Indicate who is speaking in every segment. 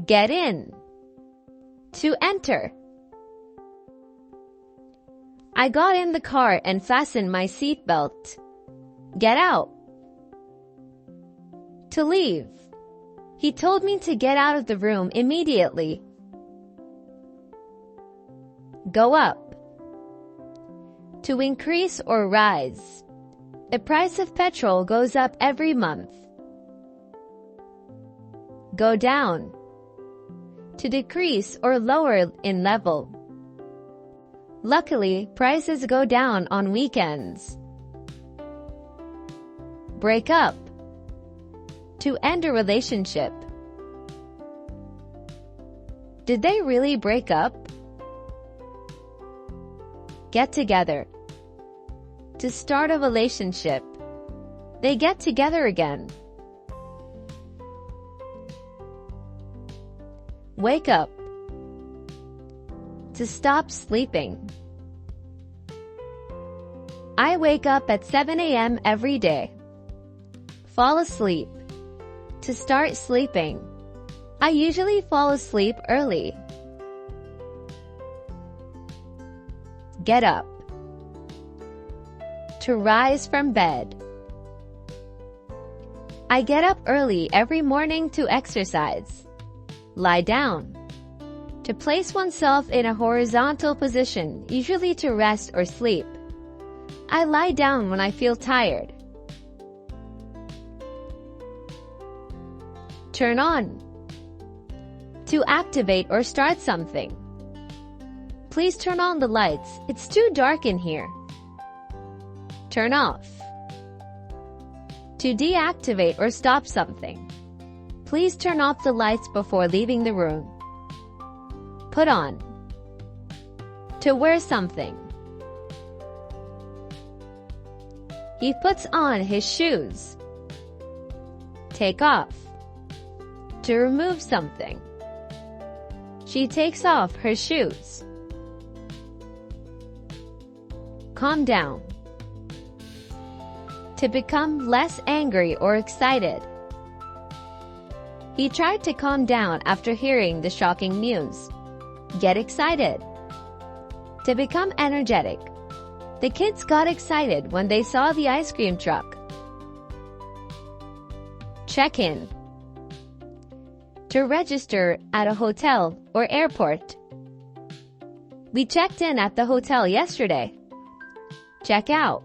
Speaker 1: Get in. To enter. I got in the car and fastened my seatbelt. Get out. To leave. He told me to get out of the room immediately. Go up. To increase or rise. The price of petrol goes up every month. Go down. To decrease or lower in level. Luckily, prices go down on weekends. Break up. To end a relationship. Did they really break up? Get together. To start a relationship. They get together again. Wake up. To stop sleeping. I wake up at 7 a.m. every day. Fall asleep. To start sleeping. I usually fall asleep early. Get up. To rise from bed. I get up early every morning to exercise. Lie down. To place oneself in a horizontal position, usually to rest or sleep. I lie down when I feel tired. Turn on. To activate or start something. Please turn on the lights. It's too dark in here. Turn off. To deactivate or stop something. Please turn off the lights before leaving the room. Put on. To wear something. He puts on his shoes. Take off. To remove something. She takes off her shoes. Calm down. To become less angry or excited. He tried to calm down after hearing the shocking news. Get excited. To become energetic. The kids got excited when they saw the ice cream truck. Check in. To register at a hotel or airport. We checked in at the hotel yesterday. Check out.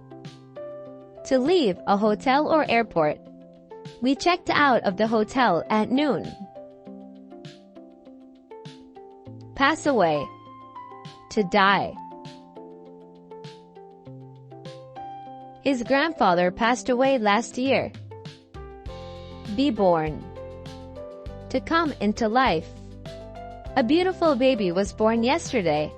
Speaker 1: To leave a hotel or airport. We checked out of the hotel at noon. Pass away. To die. His grandfather passed away last year. Be born. To come into life. A beautiful baby was born yesterday.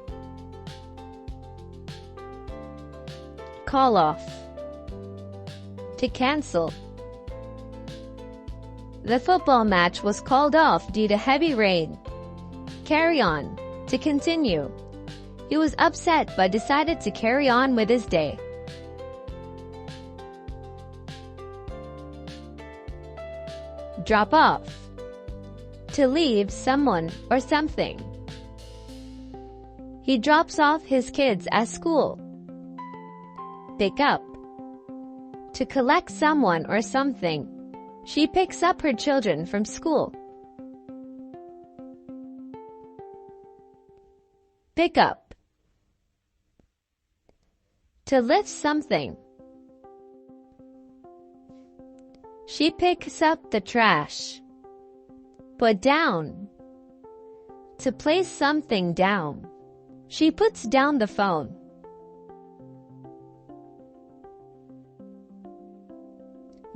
Speaker 1: Call off. To cancel. The football match was called off due to heavy rain. Carry on. To continue. He was upset but decided to carry on with his day. Drop off. To leave someone or something. He drops off his kids at school. Pick up. To collect someone or something. She picks up her children from school. Pick up. To lift something. She picks up the trash. Put down. To place something down. She puts down the phone.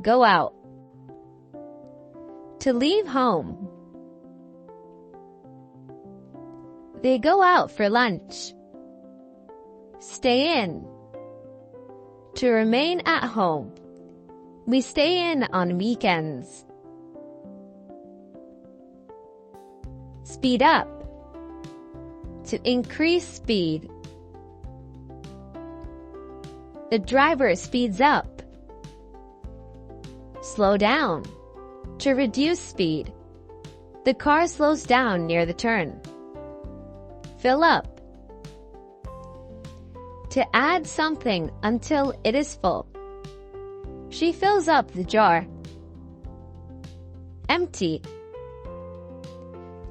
Speaker 1: Go out. To leave home. They go out for lunch. Stay in. To remain at home. We stay in on weekends. Speed up. To increase speed. The driver speeds up. Slow down. To reduce speed. The car slows down near the turn. Fill up. To add something until it is full. She fills up the jar. Empty.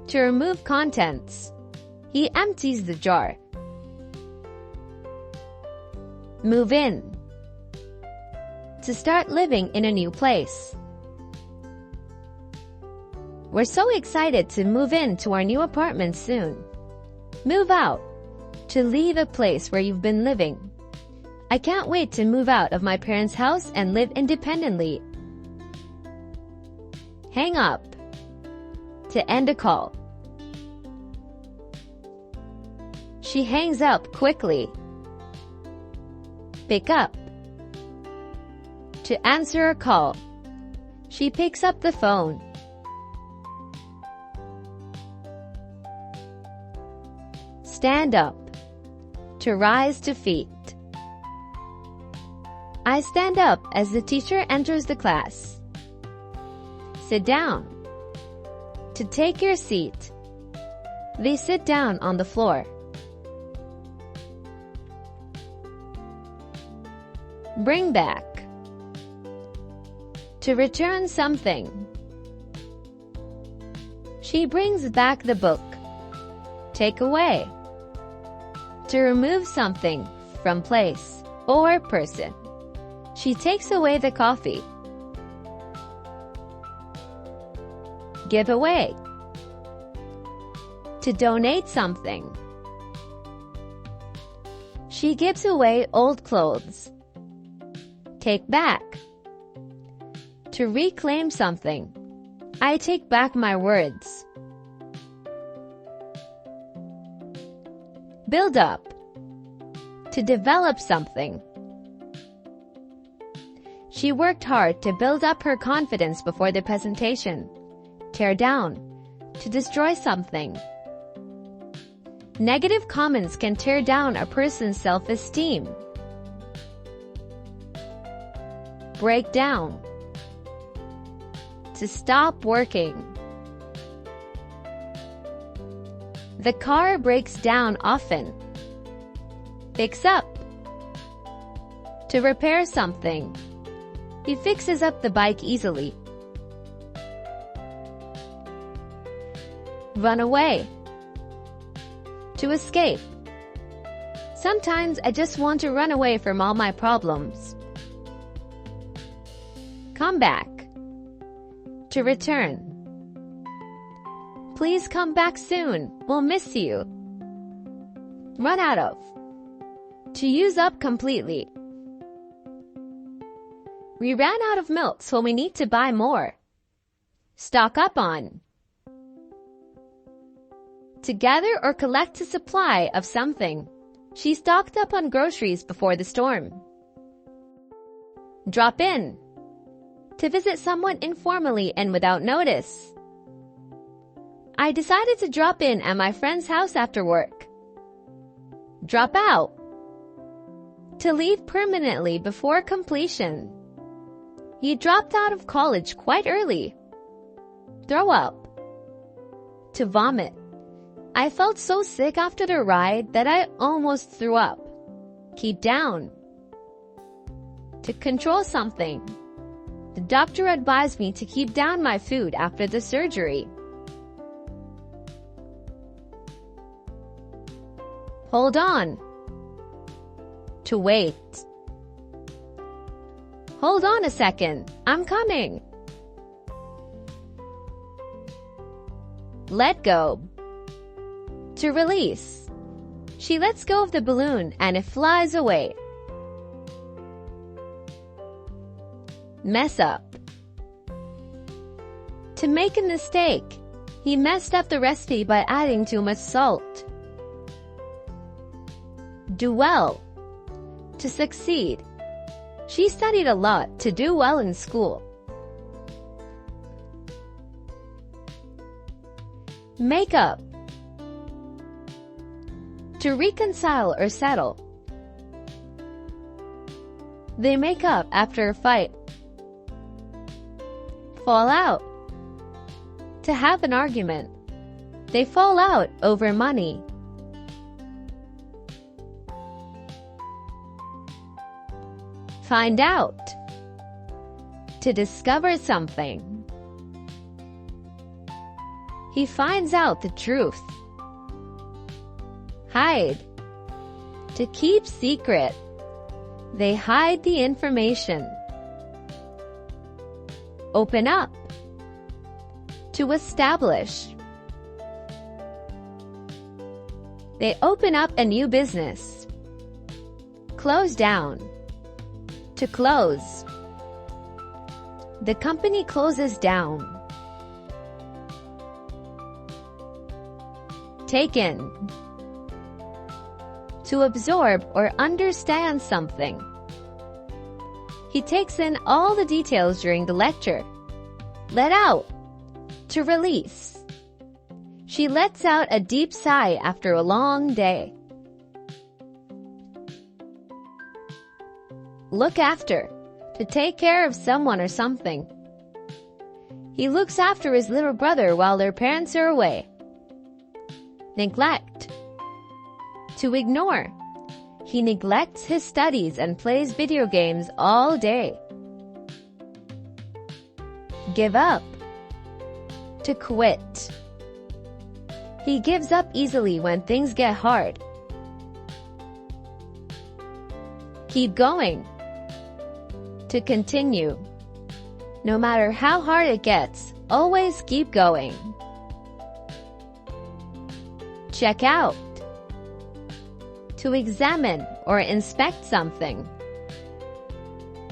Speaker 1: To remove contents. He empties the jar. Move in. To start living in a new place. We're so excited to move in to our new apartment soon. Move out. To leave a place where you've been living. I can't wait to move out of my parents' house and live independently. Hang up. To end a call. She hangs up quickly. Pick up. To answer a call. She picks up the phone. Stand up. To rise to feet. I stand up as the teacher enters the class. Sit down. To take your seat. They sit down on the floor. Bring back. To return something. She brings back the book. Take away. To remove something from place or person. She takes away the coffee. Give away. To donate something. She gives away old clothes. Take back. To reclaim something. I take back my words. Build up. To develop something. She worked hard to build up her confidence before the presentation. Tear down. To destroy something. Negative comments can tear down a person's self-esteem. Break down. To stop working. The car breaks down often. Fix up. To repair something. He fixes up the bike easily. Run away. To escape. Sometimes I just want to run away from all my problems. Come back. To return. Please come back soon. We'll miss you. Run out of. To use up completely. We ran out of milk, so we need to buy more. Stock up on. To gather or collect a supply of something. She stocked up on groceries before the storm. Drop in. To visit someone informally and without notice. I decided to drop in at my friend's house after work. Drop out. To leave permanently before completion. He dropped out of college quite early. Throw up. To vomit. I felt so sick after the ride that I almost threw up. Keep down. To control something. The doctor advised me to keep down my food after the surgery. Hold on. To wait. Hold on a second. I'm coming. Let go. To release. She lets go of the balloon and it flies away. Mess up. To make a mistake. He messed up the recipe by adding too much salt. Do well. To succeed. She studied a lot to do well in school. Make up. To reconcile or settle. They make up after a fight. Fall out. To have an argument. They fall out over money. Find out. To discover something. He finds out the truth. Hide. To keep secret. They hide the information. Open up. To establish. They open up a new business. Close down. To close. The company closes down. Take in. To absorb or understand something. He takes in all the details during the lecture. Let out. To release. She lets out a deep sigh after a long day. Look after. To take care of someone or something. He looks after his little brother while their parents are away. Neglect. To ignore. He neglects his studies and plays video games all day. Give up. To quit. He gives up easily when things get hard. Keep going. To continue. No matter how hard it gets, always keep going. Check out. To examine or inspect something.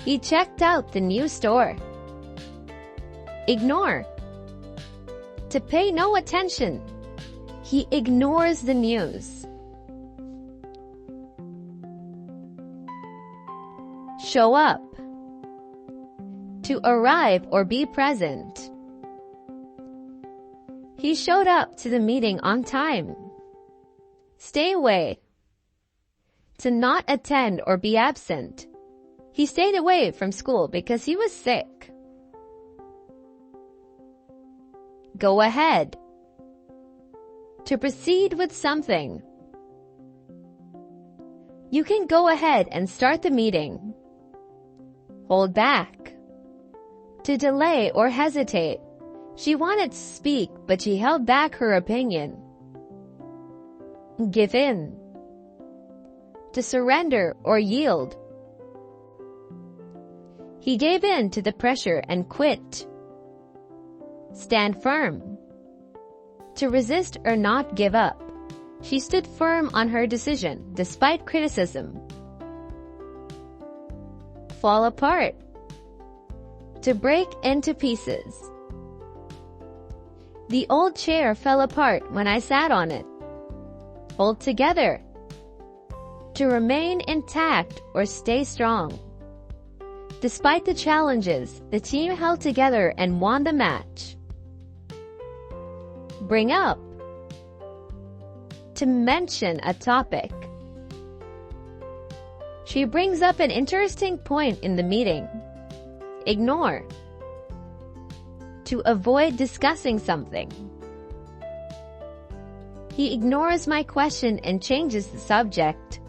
Speaker 1: He checked out the new store. Ignore. To pay no attention. He ignores the news. Show up. To arrive or be present. He showed up to the meeting on time. Stay away. To not attend or be absent. He stayed away from school because he was sick. Go ahead. To proceed with something. You can go ahead and start the meeting. Hold back. To delay or hesitate. She wanted to speak, but she held back her opinion. Give in. To surrender or yield. He gave in to the pressure and quit. Stand firm. To resist or not give up. She stood firm on her decision despite criticism. Fall apart. To break into pieces. The old chair fell apart when I sat on it. Hold together. To remain intact or stay strong. Despite the challenges, the team held together and won the match. Bring up. To mention a topic. She brings up an interesting point in the meeting. Ignore. To avoid discussing something. He ignores my question and changes the subject.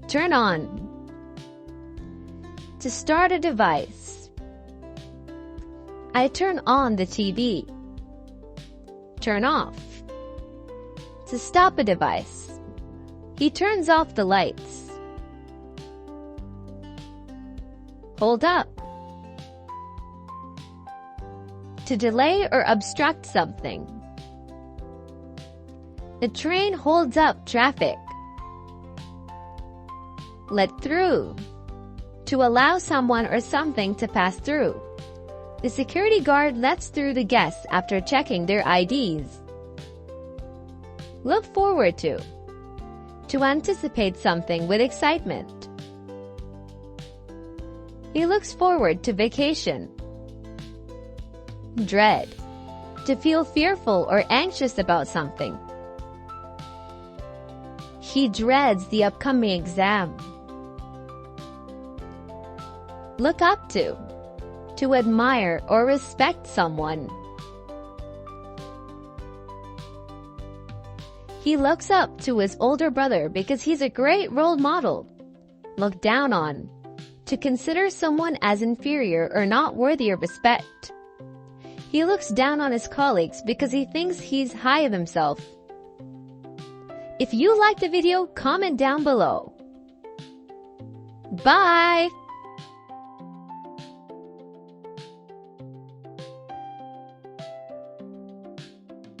Speaker 1: Turn on. To start a device. I turn on the TV. Turn off. To stop a device. He turns off the lights. Hold up. To delay or obstruct something. The train holds up traffic. Let through. To allow someone or something to pass through. The security guard lets through the guests after checking their IDs. Look forward to. To anticipate something with excitement. He looks forward to vacation. Dread. To feel fearful or anxious about something. He dreads the upcoming exam. Look up to admire or respect someone. He looks up to his older brother because he's a great role model. Look down on, to consider someone as inferior or not worthy of respect. He looks down on his colleagues because he thinks he's high of himself. If you liked the video, comment down below. Bye!